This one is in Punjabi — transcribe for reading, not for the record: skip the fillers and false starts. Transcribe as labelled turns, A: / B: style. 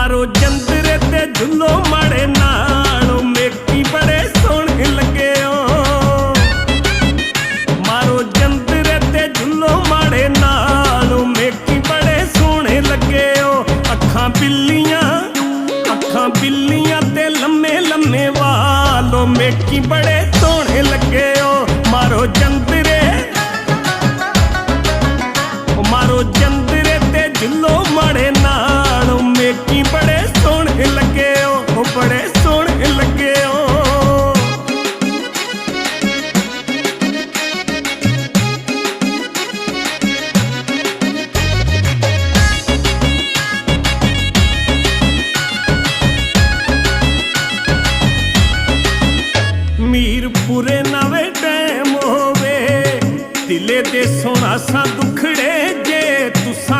A: ਮਾਰੋ ਜੰਦਰੇ ਤੇ ਝੁੱਲੋ ਮਾੜੇ ਨਾਲ ਮੇਕੀ ਬੜੇ ਸੋਹਣੇ ਲੱਗੇ ਓ ਮਾਰੋ ਜੰਦਰੇ ਤੇ ਝੁੱਲੋ ਮਾੜੇ ਨਾਲ ਮੇਕੀ ਬੜੇ ਸੋਹਣੇ ਲੱਗੇ ਓ ਅੱਖਾਂ ਬਿੱਲੀਆਂ ਤੇ ਲੰਮੇ ਲੰਮੇ ਵਾਲ ਮੇਕੀ ਬੜੇ ਸੋਹਣੇ ਲੱਗੇ ਓ ਮਾਰੋ ਜੰਦਰੇ ਤੇ ਝੁੱਲੋ ਮਾੜੇ ਨਾਲ ਮੇਕੀ ਬੜੇ ਸੋਹਣੇ ਲੱਗੇ ਓ ਬੜੇ